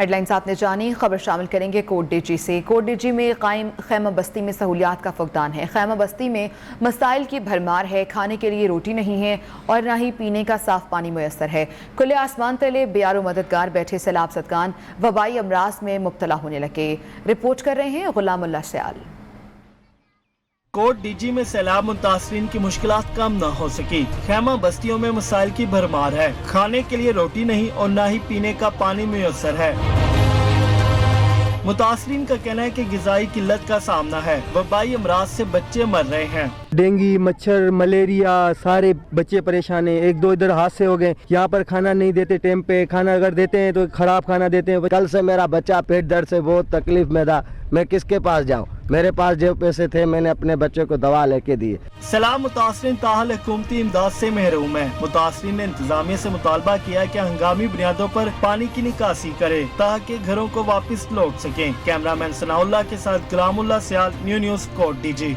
Headlines आपने जानी, खबर शामिल करेंगे कोट डीजी से। कोट डीजी में कायम खैमा बस्ती में सहूलियात का फुकदान है। खैमा बस्ती में मसाइल की भरमार है, खाने के लिए रोटी नहीं है और ना ही पीने का साफ पानी मुयसर है। खुले आसमान तले बेयारो मददगार बैठे सैलाब ज़दगान वबाई अमराज में मुब्तला होने लगे। रिपोर्ट कर रहे हैं गुलामुल्लाह सयाल। कोट डीजी में सैलाब मुतासरीन की मुश्किलात कम न हो सकी। खैमा बस्तियों में मसाइल की भरमार है, खाने के लिए रोटी नहीं और ना ही पीने का पानी मुयस्सर है। मुतासरीन का कहना है कि ग़िज़ाई किल्लत का सामना है, वबाई अमराज से बच्चे मर रहे हैं। डेंगू, मच्छर, मलेरिया, सारे बच्चे परेशान हैं। एक दो इधर हादसे हो गए। यहाँ पर खाना नहीं देते टाइम पे, खाना अगर देते हैं तो खराब खाना देते हैं। कल से मेरा बच्चा पेट दर्द से बहुत तकलीफ में था, मैं किसके पास जाऊँ? मेरे पास जो पैसे थे मैंने अपने बच्चे को दवा लेके दी। सैलाब मुतासरीन ताहल हुकूमती इमदाद से महरूम है। मुतासरीन ने इंतजामिया से मुतालबा किया कि हंगामी बुनियादों पर पानी की निकासी करे ताकि घरों को वापस लौट सकें। कैमरामैन सनाउल्लाह के साथ गुलामुल्लाह सयाल, न्यूज़ कोट डीजी।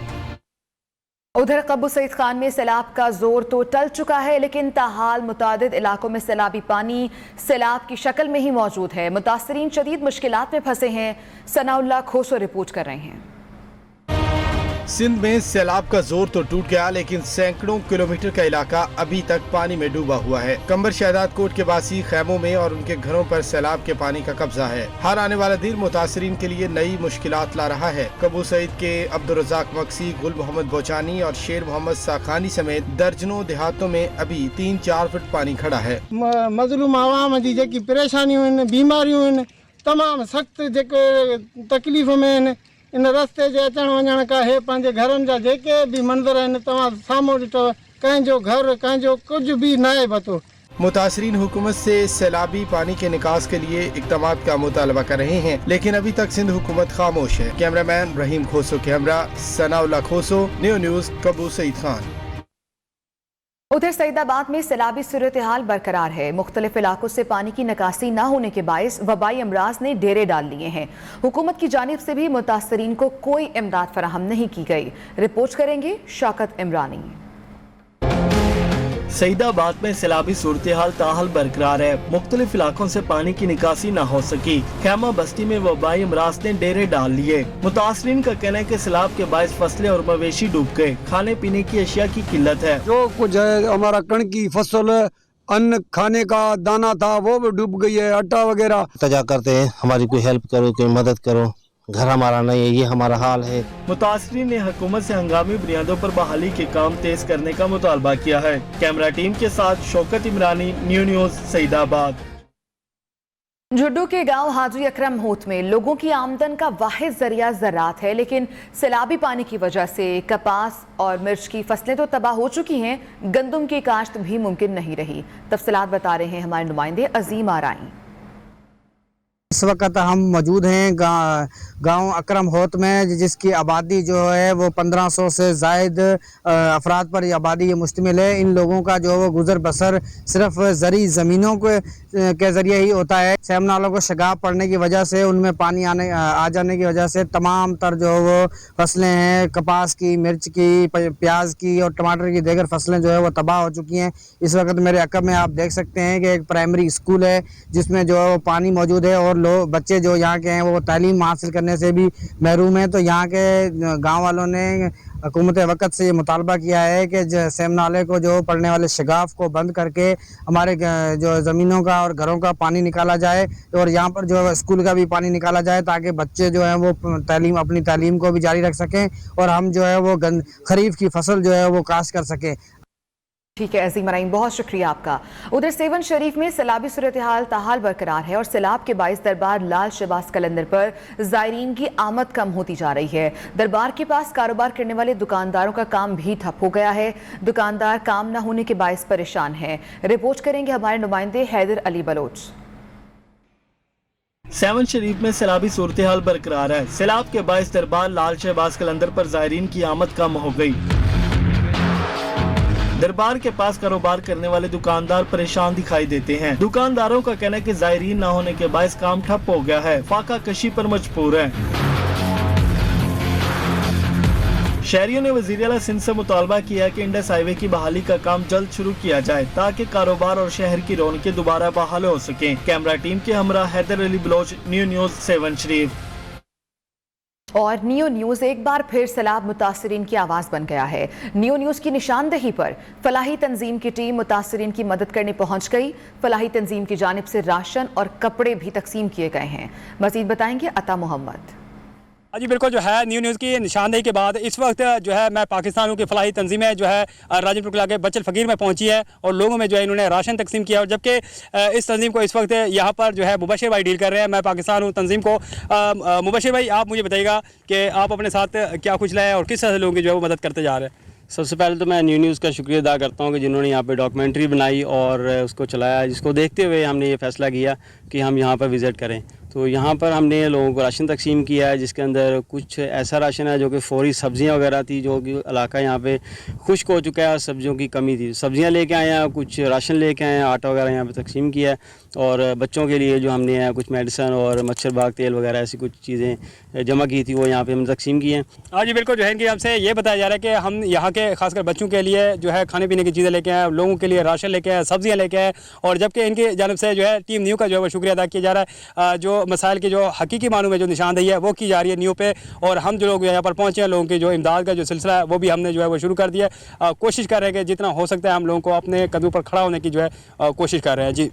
उधर कब्बू सईद खान में सैलाब का जोर तो टल चुका है, लेकिन ताहाल मुतादिद इलाकों में सैलाबी पानी सैलाब की शक्ल में ही मौजूद है। मुतासरीन शदीद मुश्किलात में फंसे हैं। सनाउल्लाह खोसो रिपोर्ट कर रहे हैं। सिंध में सैलाब का जोर तो टूट गया, लेकिन सैकड़ों किलोमीटर का इलाका अभी तक पानी में डूबा हुआ है। कंबर शहदाद कोट के बासी खैमों में और उनके घरों पर सैलाब के पानी का कब्जा है। हर आने वाला दिन मुतासरीन के लिए नई मुश्किलात ला रहा है। कब्बू सईद के अब्दुल रज़ाक मक्सी, गुल मोहम्मद बोचानी और शेर मोहम्मद साखानी समेत दर्जनों देहातों में अभी 3-4 फुट पानी खड़ा है। मज़लूम आवाम जी जेकी परेशानियूं आहिनि, बीमारियूं आहिनि, तमामु सख़्तु जेके तकलीफ़ में आहिनि। इन रस्ते जे अचण वञण का हे पंहिंजे घरनि जा जेके भी मंदिर आहिनि तव्हां साम्हूं ॾिठो, कंहिंजो घर कंहिंजो कुझु भी न आहे पतो। मुतासरीन हुकूमत से सैलाबी पानी के निकास के लिए इक़दामात का मुतालबा कर रहे हैं, लेकिन अभी तक सिंध हुकूमत खामोश है। कैमरामैन रहीम खोसो के हमरा सनाउल्लाह खोसो, न्यूज़ कब्बू सईद खान। उधर सईदाबाद में सैलाबी सूरत हाल बरकरार है। मुख्तलिफ इलाकों से पानी की निकासी न होने के बायस वबाई अमराज ने डेरे डाल लिए हैं। हुकूमत की जानिब से भी मुतासरीन को कोई इमदाद फराहम नहीं की गई। रिपोर्ट करेंगे शौकत इमरानी। सईदाबाद में सैलाबी सूरत हाल ताहाल बरकरार है। मुख्तलिफ इलाकों से पानी की निकासी न हो सकी। खैमा बस्ती में वबाई अमराज ने डेरे डाल लिए। मुतासरीन का कहना है कि सैलाब के बायस फसलें और मवेशी डूब गए। खाने पीने की अशिया की किल्लत है। जो कुछ है हमारा कण की फसल, अन्न खाने का दाना था वो भी डूब गई है, आटा वगैरह। तजा करते हैं हमारी कोई हेल्प करो, कोई मदद करो, घर हमारा नहीं है, ये हमारा हाल है। मुतासरीन ने हुकूमत से हंगामी बुनियादों पर बहाली के काम तेज करने का मुतालबा किया है। कैमरा टीम के साथ शौकत इमरानी, न्यूज़ सईदाबाद। झुड्डू के गांव हाजी अकरम होत में लोगों की आमदन का वाहिद जरिया ज़राअत है, लेकिन सैलाबी पानी की वजह से कपास और मिर्च की फसलें तो तबाह हो चुकी हैं, गंदम की काश्त भी मुमकिन नहीं रही। तफसीलात बता रहे हैं हमारे नुमाइंदे अजीम आराई। इस वक्त हम मौजूद हैं गांव अकरम होत में, जिसकी आबादी जो है वो 1500 से ज़ायद अफराद पर आबादी मुश्तमिल है। इन लोगों का जो है वो गुजर बसर सिर्फ ज़री ज़मीनों के ज़रिए ही होता है। सैम नालों को शगाब पड़ने की वजह से उनमें पानी आ जाने की वजह से तमाम तर जो है वो फसलें हैं, कपास की, मिर्च की, प्याज की और टमाटर की दीगर फसलें जो है वो तबाह हो चुकी हैं। इस वक्त मेरे अकब में आप देख सकते हैं कि एक प्राइमरी स्कूल है जिसमें जो है वो पानी मौजूद है और बच्चे जो यहाँ के हैं वो तालीम हासिल करने से भी महरूम हैं। तो यहाँ के गांव वालों ने हुकूमत वक़्त से ये मुतालबा किया है कि सैम नाले को जो पड़ने वाले शगाफ को बंद करके हमारे जो ज़मीनों का और घरों का पानी निकाला जाए और यहाँ पर जो स्कूल का भी पानी निकाला जाए, ताकि बच्चे जो हैं वो अपनी तालीम को भी जारी रख सकें और हम जो है वो खरीफ की फसल जो है वो काश्त कर सकें। ठीक है अजीम मराइन, बहुत शुक्रिया आपका। उधर सेवन शरीफ में सैलाबी सूरत हाल ताहाल बरकरार है और सैलाब के बाइस दरबार लाल शहबाज कलंदर पर ज़ायरीन की आमद कम होती जा रही है। दरबार के पास कारोबार करने वाले दुकानदारों का काम भी ठप हो गया है। दुकानदार काम न होने के बाइस परेशान हैं। रिपोर्ट करेंगे हमारे नुमाइंदे हैदर अली बलोच। सेवन शरीफ में सैलाबी सूरत हाल बरकरार है। सैलाब के बाइस दरबार लाल शहबाज कलंदर पर ज़ायरीन की आमद कम हो गई। दरबार के पास कारोबार करने वाले दुकानदार परेशान दिखाई देते हैं। दुकानदारों का कहना है कि ज़ायरीन न होने के बायस काम ठप हो गया है, फाका कशी पर मजबूर है। शहरियों ने वज़ीर आला सिंध से मुतालबा किया कि इंडस हाईवे की बहाली का काम जल्द शुरू किया जाए ताकि कारोबार और शहर की रौनकें दोबारा बहाल हो सकें। कैमरा टीम के हमरा हैदर अली बलोच, न्यू न्यूज़ 7 शरीफ। और नियो न्यूज़ एक बार फिर सैलाब मुतासरीन की आवाज़ बन गया है। नियो न्यूज़ की निशानदही पर फलाही तंजीम की टीम मुतासरीन की मदद करने पहुंच गई। फलाही तंजीम की जानिब से राशन और कपड़े भी तकसीम किए गए हैं। मजीद बताएंगे अता मोहम्मद। जी बिल्कुल, जो है न्यू न्यूज़ की निशानदेही के बाद इस वक्त जो है मैं पाकिस्तान की फलाही तंजीमें जो है राजनपुर के इलाके बचल फ़कीर में पहुंची है और लोगों में जो है इन्होंने राशन तकसीम किया। और जबकि इस तंजीम को इस वक्त यहाँ पर जो है मुबशिर भाई डील कर रहे हैं। मैं पाकिस्तान हूँ तंजीम को। मुबशिर भाई, आप मुझे बताइएगा कि आप अपने साथ क्या कुछ लाए और किस तरह से लोगों की जो है वो मदद करते जा रहे हैं। सबसे पहले तो मैं न्यू न्यूज़ का शुक्रिया अदा करता हूँ कि जिन्होंने यहाँ पे डॉक्यूमेंट्री बनाई और उसको चलाया, जिसको देखते हुए हमने ये फ़ैसला किया कि हम यहाँ पर विज़िट करें। तो यहाँ पर हमने लोगों को राशन तकसीम किया है, जिसके अंदर कुछ ऐसा राशन है जो कि फ़ौरी सब्ज़ियाँ वगैरह थी, जो कि इलाका यहाँ पे खुश्क हो चुका है और सब्ज़ियों की कमी थी। सब्ज़ियाँ लेके आए हैं, कुछ राशन लेके आए हैं, आटा वगैरह यहाँ पे तकसीम किया है। और बच्चों के लिए जो हमने है कुछ मेडिसन और मच्छर बाग तेल वगैरह ऐसी कुछ चीज़ें जमा की थी, वो यहाँ पे हमने तकसीम की हैं। हाँ जी बिल्कुल, जो है कि हमसे ये बताया जा रहा है कि हम यहाँ के खासकर बच्चों के लिए जो है खाने पीने की चीज़ें लेके आए, लोगों के लिए राशन लेके आए, सब्ज़ियाँ लेके आए। और जबकि इनकी जानिब से जो है टीम न्यू का जो है वो शुक्रिया अदा किया जा रहा है। जो मसाइल की जो हकीकी मानों में जो निशानदेही है वो की जा रही है न्यू पे। और हम जो लोग यहाँ पर पहुँचे हैं, लोगों की जो इमदाद का जो सिलसिला है वो भी हमने जो है वो शुरू कर दिया है। कोशिश कर रहे हैं कि जितना हो सकता है हम लोगों को अपने कदमों पर खड़ा होने की जो है कोशिश कर रहे हैं। जी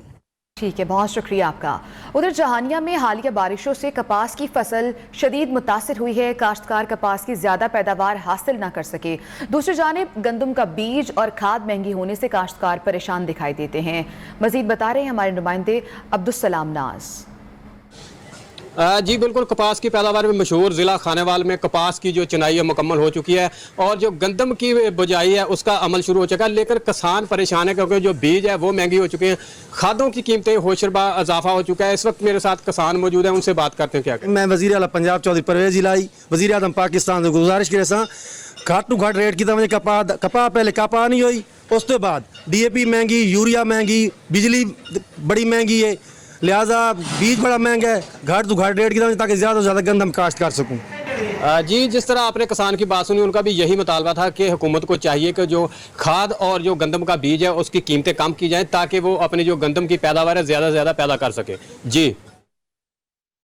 ठीक है, बहुत शुक्रिया आपका। उधर जहानिया में हालिया बारिशों से कपास की फसल शदीद मुतासिर हुई है। काश्तकार कपास की ज्यादा पैदावार हासिल ना कर सके। दूसरी जानिब गंदम का बीज और खाद महंगी होने से काश्तकार परेशान दिखाई देते हैं। मजीद बता रहे हैं हमारे नुमाइंदे अब्दुस्सलाम नाज। जी बिल्कुल, कपास की पैदावार में मशहूर ज़िला खानेवाल में कपास की जो चुनाई है मुकम्मल हो चुकी है और जो गंदम की बुझाई है उसका अमल शुरू हो चुका है। लेकिन किसान परेशान है क्योंकि जो बीज है वो महंगी हो चुके हैं, खादों की कीमतें होशरबा इजाफा हो चुका है। इस वक्त मेरे साथ किसान मौजूद हैं, उनसे बात करते हैं। क्या मैं वज़ीर आला पंजाब चौधरी परवेज़ इलाही वज़ीर आज़म पाकिस्तान से गुजारिश करे सा घट टू घट रेट की कपा पहले कपा नहीं हुई, उस तो बाद DAP महंगी, यूरिया महंगी, बिजली बड़ी महंगी है, लिहाजा बीज बड़ा महंगा है। घाट तो घाट रेट की तरह ताकि ज़्यादा से ज़्यादा गंदम काश्त कर सकूँ। जी जिस तरह आपने किसान की बात सुनी, उनका भी यही मुतालबा था कि हुकूमत को चाहिए कि जो खाद और जो गंदम का बीज है उसकी कीमतें कम की जाएँ ताकि वो अपनी जो गंदम की पैदावार है ज़्यादा से ज़्यादा पैदा कर सके। जी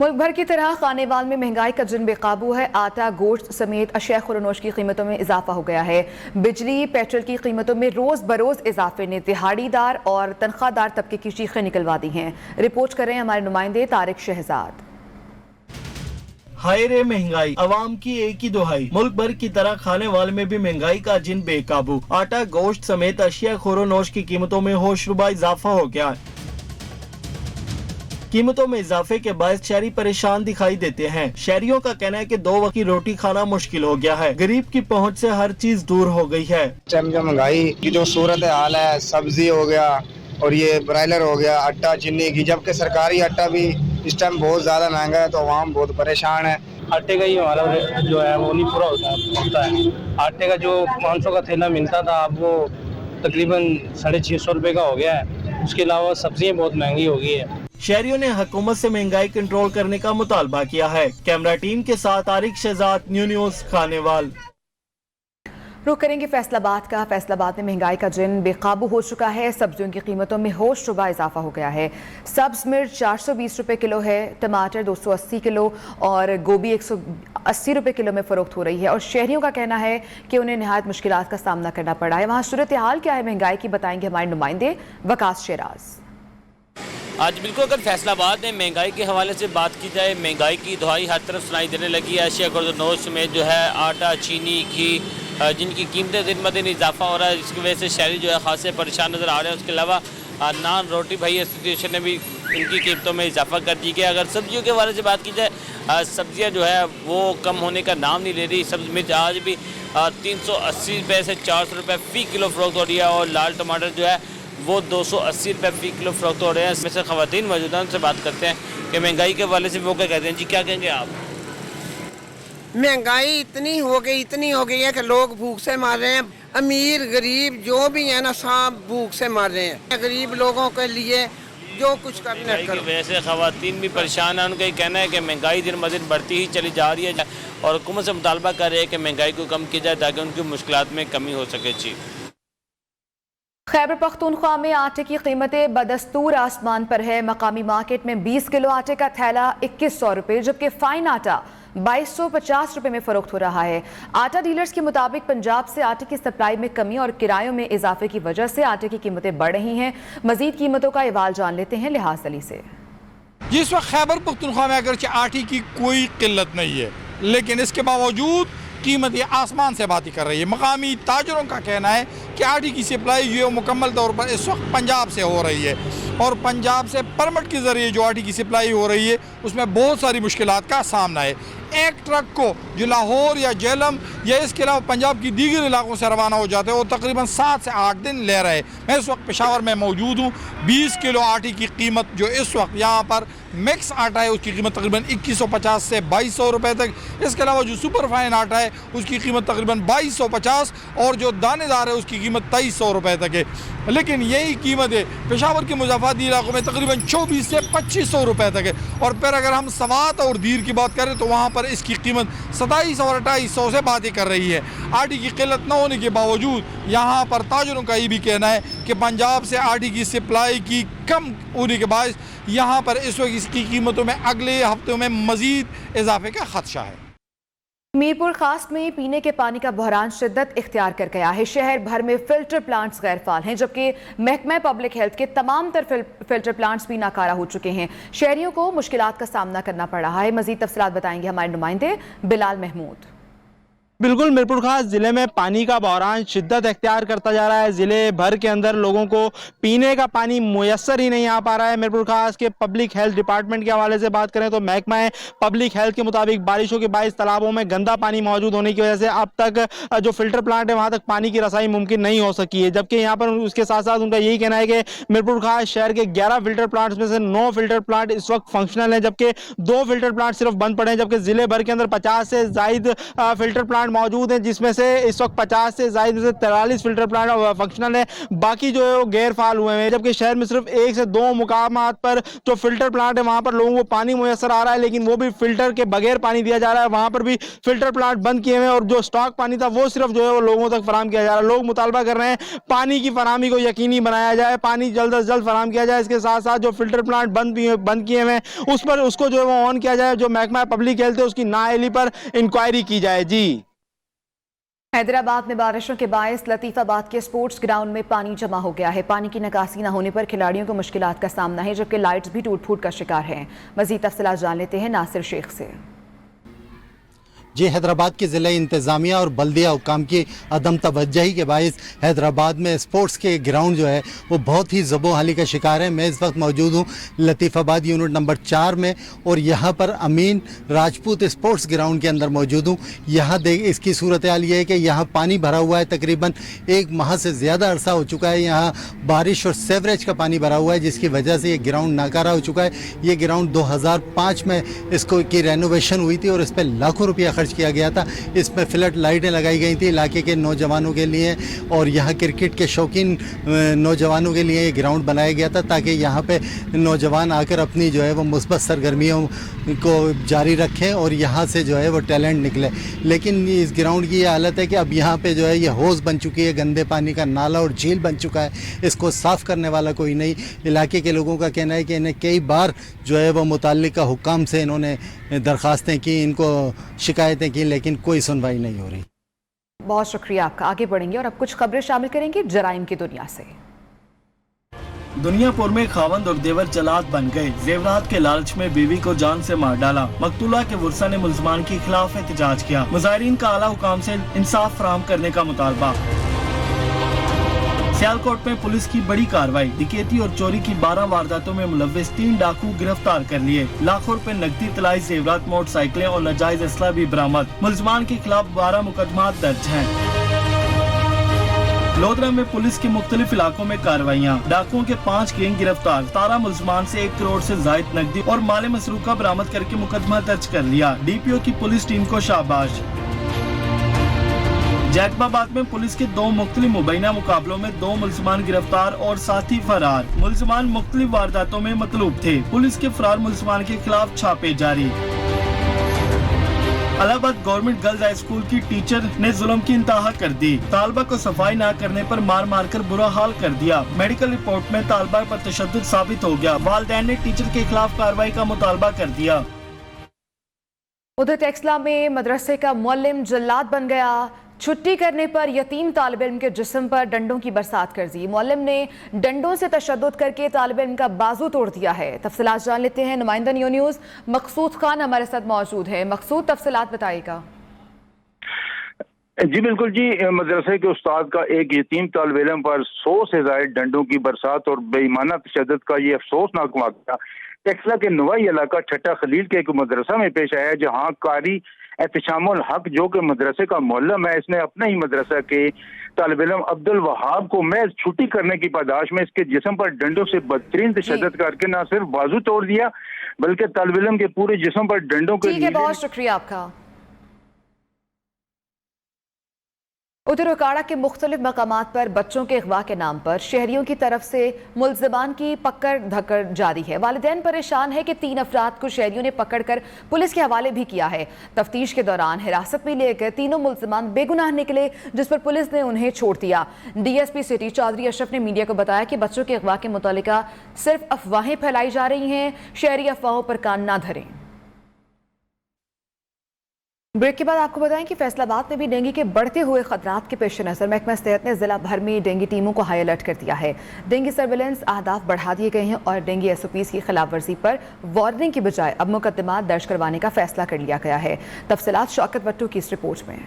मुल्क भर की तरह खानेवाल में महंगाई का जिन बेकाबू है। आटा, गोश्त समेत अशिया खुरनोश की कीमतों में इजाफा हो गया है। बिजली, पेट्रोल की कीमतों में रोज बरोज इजाफे ने दिहाड़ीदार और तनख्वाहदार तबके की चीखें निकलवा दी हैं। रिपोर्ट कर रहे हैं हमारे नुमाइंदे तारिक शहजाद। हाय रे महंगाई, अवाम की एक ही दुहाई। मुल्क भर की तरह खानेवाल में भी महंगाई का जिन बेकाबू। आटा, गोश्त समेत अशिया खुरनोश की कीमतों में होशरुबा इजाफा हो गया है। कीमतों में इजाफे के बायस शहरी परेशान दिखाई देते हैं। शहरियों का कहना है कि 2 वक्त की रोटी खाना मुश्किल हो गया है। गरीब की पहुंच से हर चीज दूर हो गई है। जो महंगाई की जो सूरत हाल है, सब्जी हो गया और ये ब्रायलर हो गया, आटा चीनी की, जबकि सरकारी आटा भी इस टाइम बहुत ज्यादा महंगा है तो आवाम बहुत परेशान है। आटे का ही हमारा जो है वो नहीं पूरा होता है। आटे का जो 500 का थैला मिलता था अब वो तकरीबन 650 रुपये का हो गया है। उसके अलावा सब्जियाँ बहुत महंगी हो गई है। शहरियों ने हुकूमत से महंगाई कंट्रोल करने का मुतालबा किया है। कैमरा टीम के साथ तारिक शहजाद, न्यू न्यूज़ खानेवाल। रुख करेंगे फैसलाबाद का। फैसलाबाद में महंगाई का जिन बेकाबू हो चुका है। सब्जियों की कीमतों में होशरुबा इजाफा हो गया है। सब्ज मिर्च 420 रुपये किलो है, टमाटर 280 किलो और गोभी 180 रुपये किलो में फरोख्त हो रही है। और शहरियों का कहना है कि उन्हें निहायत मुश्किलात का सामना करना पड़ा है। वहाँ सूरत हाल क्या है महंगाई की, बताएंगे हमारे नुमाइंदे वकास शेराज। आज बिल्कुल अगर फैसलाबाद में महंगाई के हवाले से बात की जाए, महंगाई की दुहाई हर तरफ सुनाई देने लगी है। अशिया खुर्दनोश में जो है आटा, चीनी, घी, जिनकी कीमतें दिन ब दिन इजाफा हो रहा है, जिसकी वजह से शहरी जो है खासे परेशान नज़र आ रहे हैं। उसके अलावा नान रोटी भाई एसोसिएशन ने भी इनकी कीमतों में इजाफा कर दी गया। अगर सब्जियों के हवाले से बात की जाए, सब्जियाँ जो है वो कम होने का नाम नहीं ले रही। सब्ज़ी मिर्च आज भी 380 रुपये से 400 रुपये फ़ी किलो फ़रोख्त हो रही है और लाल टमाटर जो है वो 280 रुपये फ़ी किलो फ़रोख्त हो रहे हैं। इसमें से ख़वातीन मौजूद हैं, उनसे बात करते हैं कि महंगाई के हवाले से वो क्या कहते हैं। जी क्या कहेंगे आप? महंगाई इतनी हो गई है कि लोग भूख से मार रहे हैं। अमीर गरीब जो भी है ना, सब भूख से मार रहे हैं। गरीब लोगों के लिए जो कुछ करना महंगाई की करो। वजह से खवातीन भी परेशान हैं। उनका ये कहना है कि महंगाई दिन ब दिन बढ़ती ही चली जा रही है और हुकूमत से मुतालबा कर रहे हैं कि महंगाई को कम किया जाए ताकि उनकी मुश्किलात में कमी हो सके। जी। खैबर पख्तूनख्वा में आटे की कीमतें बदस्तूर आसमान पर है। मकामी मार्केट में 20 किलो आटे का थैला 2100 रुपये, जबकि फाइन आटा 2250 रुपये में फरोख्त हो रहा है। आटा डीलर्स के मुताबिक पंजाब से आटे की सप्लाई में कमी और किरायों में इजाफे की वजह से आटे की कीमतें बढ़ रही हैं। मजीद कीमतों का अहवाल जान लेते हैं लिहाज अली से। जिस वक्त खैबर पख्तूनख्वा में अगरचे आटे की कोई किल्लत नहीं है, लेकिन इसके बावजूद कीमतें आसमान से बातें कर रही है। मकामी ताजरों का कहना है कि आटे की सप्लाई जो है मुकम्मल तौर पर इस वक्त पंजाब से हो रही है और पंजाब से परमिट के ज़रिए जो आटे की सप्लाई हो रही है उसमें बहुत सारी मुश्किलात का सामना है। एक ट्रक को जो लाहौर या जेलम या इसके अलावा पंजाब की दीगर इलाकों से रवाना हो जाते हैं वो तकरीबन 7 से 8 दिन ले रहे हैं। मैं इस वक्त पेशावर में मौजूद हूँ। 20 किलो आटे की कीमत जो इस वक्त यहाँ पर मिक्स आटा है उसकी कीमत तकरीबन 2150 से 2200 रुपये तक। इसके अलावा जो सुपर फाइन आटा है उसकी कीमत तकरीबन 2250 और जो दानेदार है उसकी कीमत 2300 रुपये तक है। लेकिन यही कीमतें पेशावर के मुज़ाफ़ाती इलाकों में तकरीबन 24 से 2500 रुपये तक है। और फिर अगर हम सवात और दीर की बात करें तो वहाँ पर इसकी कीमत 27 और 2800 से बातें कर रही है। आटे की किल्लत न होने के बावजूद यहाँ पर ताजरों का ये भी कहना है कि पंजाब से आटे की सप्लाई की कम होने के बाद यहाँ पर इस वक्त इसकी कीमतों में अगले हफ्तों में मज़ीद इजाफे का खदशा है। मीरपुर खास में पीने के पानी का बहरान शिद्दत इख्तियार कर गया है। शहर भर में फिल्टर प्लांट्स गैर फाल हैं, जबकि महकमा पब्लिक हेल्थ के तमाम तर फिल्टर प्लांट्स भी नाकारा हो चुके हैं। शहरियों को मुश्किलात का सामना करना पड़ रहा है। मजीद तफसीलात बताएंगे हमारे नुमाइंदे बिलाल महमूद। बिल्कुल, मीरपुर खास ज़िले में पानी का बहरान शिद्दत इख्तियार करता जा रहा है। ज़िले भर के अंदर लोगों को पीने का पानी मुयस्सर ही नहीं आ पा रहा है। मीरपुर खास के पब्लिक हेल्थ डिपार्टमेंट के हवाले से बात करें तो महकमा पब्लिक हेल्थ के मुताबिक बारिशों के बायस तालाबों में गंदा पानी मौजूद होने की वजह से अब तक जो फिल्टर प्लांट है वहाँ तक पानी की रसाई मुमकिन नहीं हो सकी है। जबकि यहाँ पर उसके साथ साथ उनका यही कहना है कि मीरपुर खास शहर के 11 फिल्टर प्लांट्स में से 9 फिल्टर प्लांट इस वक्त फंक्शनल हैं, जबकि 2 फिल्टर प्लांट सिर्फ बंद पड़े हैं। जबकि ज़िले भर के अंदर 50 से ज़ायद फिल्टर प्लांट मौजूद हैं, जिसमें से इस वक्त 50 से ज़ायद में से 43 फिल्टर प्लांट फंक्शनल है, बाकी जो है वो गैर फाल हुए हैं। जबकि शहर में सिर्फ 1 से 2 मुकामात पर जो फिल्टर प्लांट है वहाँ पर लोगों को पानी मुयस्सर आ रहा है, लेकिन वो भी फिल्टर के बगैर पानी दिया जा रहा है। वहाँ पर भी फिल्टर प्लांट बंद किए हुए हैं और जो स्टॉक पानी था वो सिर्फ जो है वो लोगों तक फराहम किया जा रहा है। लोग मुतालबा कर रहे हैं पानी की फराहमी को यकीनी बनाया जाए, पानी जल्द अज जल्द फराहम किया जाए। इसके साथ साथ जो फिल्टर प्लांट बंद किए हुए हैं उस पर उसको जो है वो ऑन किया जाए। जो महकमा पब्लिक हेल्थ है उसकी नाअहली पर इंक्वायरी की जाए। जी। हैदराबाद में बारिशों के बायस लतीफाबाद के स्पोर्ट्स ग्राउंड में पानी जमा हो गया है। पानी की निकासी न होने पर खिलाड़ियों को मुश्किलात का सामना है, जबकि लाइट्स भी टूट फूट का शिकार हैं। मजीद तफसीलात जान लेते हैं नासिर शेख से। जी, हैदराबाद की ज़िला इंतज़ामिया और बल्दिया हुकाम की अदम तवज्जही के बायस हैदराबाद में स्पोर्ट्स के ग्राउंड जो है वो बहुत ही ज़बोहाली का शिकार है। मैं इस वक्त मौजूद हूँ लतीफ़ाबाद यूनिट नंबर 4 में और यहाँ पर अमीन राजपूत स्पोर्ट्स ग्राउंड के अंदर मौजूद हूँ। यहाँ इसकी सूरत हाल ये है कि यहाँ पानी भरा हुआ है, तकरीबन 1 माह से ज़्यादा अरसा हो चुका है। यहाँ बारिश और सेवरेज का पानी भरा हुआ है, जिसकी वजह से ये ग्राउंड नाकारा हो चुका है। ये ग्राउंड 2005 में इसको की रेनोवेशन हुई थी और इस पर लाखों रुपया खर्च किया गया था। इसमें फ्लड लाइटें लगाई गई थी इलाके के नौजवानों के लिए और यहाँ क्रिकेट के शौकीन नौजवानों के लिए ये ग्राउंड बनाया गया था ताकि यहाँ पे नौजवान आकर अपनी जो है वो मुस्बत सरगर्मियों को जारी रखें और यहाँ से जो है वो टैलेंट निकले। लेकिन इस ग्राउंड की ये हालत है कि अब यहाँ पे जो है ये हौज़ बन चुकी है, गंदे पानी का नाला और झील बन चुका है। इसको साफ़ करने वाला कोई नहीं। इलाके के लोगों का कहना है कि इन्हें कई बार जो है वो मुताल्लिका हुक्काम से इन्होंने दरख्वास्तें की, इनको शिकायतें की, लेकिन कोई सुनवाई नहीं हो रही। बहुत शुक्रिया आपका। आगे बढ़ेंगे और अब कुछ खबरें शामिल करेंगे जराइम की दुनिया से। दुनियापुर में खावंद और देवर जलाद बन गए। जेवरात के लालच में बीवी को जान से मार डाला। मकतूला के वुरसा ने मुल्ज़मान के खिलाफ एहतजाज किया। मुजाहिरीन का आला हुकाम से इंसाफ फराहम करने का मुतालबा। सियालकोट में पुलिस की बड़ी कार्रवाई। डकैती और चोरी की 12 वारदातों में मुलव्विस 3 डाकू गिरफ्तार कर लिए। लाखों रुपए नकदी, तलाई जेवरात, मोटरसाइकिलें और नाजायज असला भी बरामद। मुल्ज़मान के खिलाफ 12 मुकदमा दर्ज हैं। लोधरा में पुलिस के मुख्तलिफ इलाकों में कार्रवाइयाँ। डाकुओं के 5 गैंग गिरफ्तार। 17 मुल्ज़मान से 1 करोड़ से जायद नकदी और माल मसरूका बरामद करके मुकदमा दर्ज कर लिया। DPO की पुलिस टीम को शाबाश। जैकबाबाद में पुलिस के 2 मुख्तलिफ मुबैना मुकाबलों में 2 मुलजमान गिरफ्तार और साथी फरार। मुलजमान मुख्तलिफ वारदातों में मतलूब थे। पुलिस के फरार मुलजमान के खिलाफ छापे जारी। Allahabad government girls high school की टीचर ने जुल्म की इंतहा कर दी। तालबा को सफाई न करने पर मार मार कर बुरा हाल कर दिया। मेडिकल रिपोर्ट में तालबा पर तशद्दुद साबित हो गया। वालिदैन ने टीचर के खिलाफ कार्रवाई का मुतालबा कर दिया। उधर टेक्सला में मदरसे का मुअल्लिम जल्लाद बन गया। छुट्टी करने पर यतीम तालिब इल्म के जिस्म पर डंडों की बरसात कर दी। मुअल्लिम ने डंडों से तशद्दुद करके तालिब इल्म का बाजू तोड़ दिया है। तफसीलात जान लेते हैं। नुमाइंदा न्यू न्यूज़ मकसूद खान हमारे साथ मौजूद है। मकसूद, तफसीलात बताइएगा। जी बिल्कुल जी, मदरसे के उस्ताद का एक यतीम तालिब इल्म पर 100 से ज़ायद डंडों की बरसात और बेईमाना तशद्दुद का ये अफसोसनाक वाक़या टेक्सला के नवाई इलाका छठा खलील के एक मदरसा में पेश आया, जहाँ कारी एहतशामुल हक जो कि मदरसे का मुअल्लिम है, इसने अपने ही मदरसा के तालिब इल्म अब्दुल वहाब को महज छुट्टी करने की पादाश में इसके जिस्म पर डंडों से बदतरीन तशद्दुद करके न सिर्फ बाजू तोड़ दिया बल्कि तालिब इल्म के पूरे जिस्म पर डंडों के। बहुत शुक्रिया आपका। उधर उकाड़ा के मुख्तलिफ मकामात पर बच्चों के अगवा के नाम पर शहरियों की तरफ से मुलज़िमान की पकड़ धकड़ जारी है। वालिदैन परेशान है कि 3 अफराद को शहरियों ने पकड़ कर पुलिस के हवाले भी किया है। तफ्तीश के दौरान हिरासत में लेकर तीनों मुलज़िमान बेगुनाह निकले, जिस पर पुलिस ने उन्हें छोड़ दिया। DSP सिटी चौधरी अशरफ ने मीडिया को बताया कि बच्चों के अगवा के मुतालिका सिर्फ अफवाहें फैलाई जा रही हैं, शहरी अफवाहों पर कान ना धरें। ब्रेक के बाद आपको बताएं कि फैसलाबाद में भी डेंगू के बढ़ते हुए खतरात के पेश नज़र महकमा सेहत ने जिला भर में डेंगू टीमों को हाई अलर्ट कर दिया है। डेंगू सर्विलेंस अहदाफ बढ़ा दिए गए हैं और डेंगू SOPs की खिलाफ वर्जी पर वार्निंग की बजाय अब मुकदमा दर्ज करवाने का फैसला कर लिया गया है। तफसीलात शौकत भट्टू की इस रिपोर्ट में।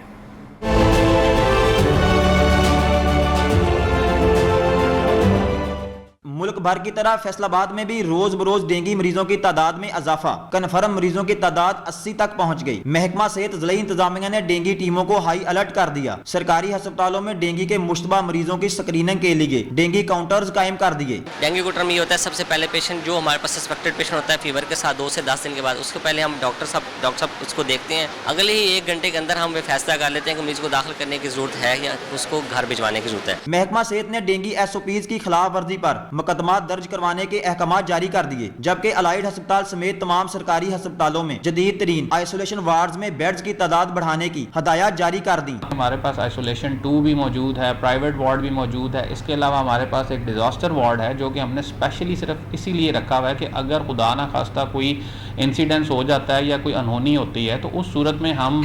मुल्क भर की तरह फैसलाबाद में भी रोज बरोज डेंगू मरीजों की तादाद में इजाफा। कन्फर्म मरीजों की तादाद 80 तक पहुंच गई। महकमा सेहत जिला इंतजामिया ने डेंगू टीमों को हाई अलर्ट कर दिया। सरकारी अस्पतालों में डेंगू के मुश्तबा मरीजों की स्क्रीनिंग के लिए डेंगू काउंटर्स कायम कर दिए। डेंगू का टर्म ये होता है, सबसे पहले पेशेंट जो हमारे पास सस्पेक्टेड पेशेंट होता है फीवर के साथ 2 से 10 दिन के बाद, उसके पहले हम डॉक्टर साहब उसको देखते हैं। अगले ही 1 घंटे के अंदर हम फैसला कर लेते हैं कि मरीज को दाखिल करने की जरूरत है या उसको घर भिजवाने की जरूरत है। महकमा सेहत ने डेंगू SOPs की खिलाफ वर्जी पर मुकदमा दर्ज करवाने के अहकाम जारी कर दिए, जबकि अलाइड अस्पताल समेत तमाम सरकारी अस्पतालों में जदीद तरीन आइसोलेशन वार्ड्स में बेड्स की तादाद बढ़ाने की हदायत जारी कर दी। हमारे पास आइसोलेशन 2 भी मौजूद है, प्राइवेट वार्ड भी मौजूद है। इसके अलावा हमारे पास एक डिजास्टर वार्ड है जो कि हमने स्पेशली सिर्फ इसीलिए रखा हुआ है कि अगर खुदा ना खास्ता कोई इंसिडेंस हो जाता है या कोई अनहोनी होती है तो उस सूरत में हम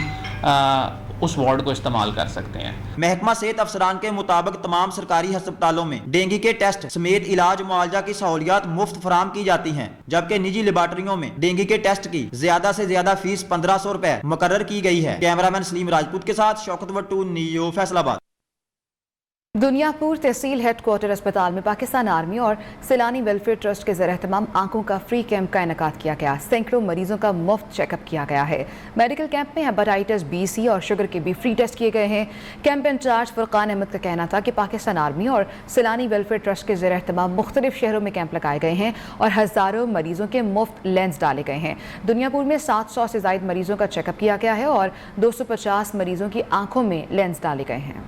उस वार्ड को इस्तेमाल कर सकते हैं। महकमा सेहत अफसरान के मुताबिक तमाम सरकारी अस्पतालों में डेंगू के टेस्ट समेत इलाज मुआवजा की सहूलियात मुफ्त फराम की जाती हैं, जबकि निजी लेबॉर्टरियों में डेंगू के टेस्ट की ज्यादा से ज्यादा फीस 1500 रुपए मुकर्रर की गई है। कैमरामैन सलीम राजपूत के साथ शौकत भट्टू, न्यू फैसलाबाद। दुनियापुर तहसील हेडक्वार्टर अस्पताल में पाकिस्तान आर्मी और सैलानी वेलफेयर ट्रस्ट के ज़रिए तमाम आंखों का फ्री कैंप का इनेकाद किया गया। सैकड़ों मरीजों का मुफ्त चेकअप किया गया है। मेडिकल कैंप में हेपेटाइटिस B, C और शुगर के भी फ्री टेस्ट किए गए हैं। कैंप इंचार्ज फुरकान अहमद का कहना था कि पाकिस्तान आर्मी और सैलानी वेलफेयर ट्रस्ट के ज़रिए तमाम मुख्तलिफ शहरों में कैंप लगाए गए हैं और हज़ारों मरीजों के मुफ्त लेंस डाले गए हैं। दुनियापुर में 700 से ज़ायद मरीजों का चेकअप किया गया है और 250 मरीजों की आंखों में लेंस डाले गए हैं।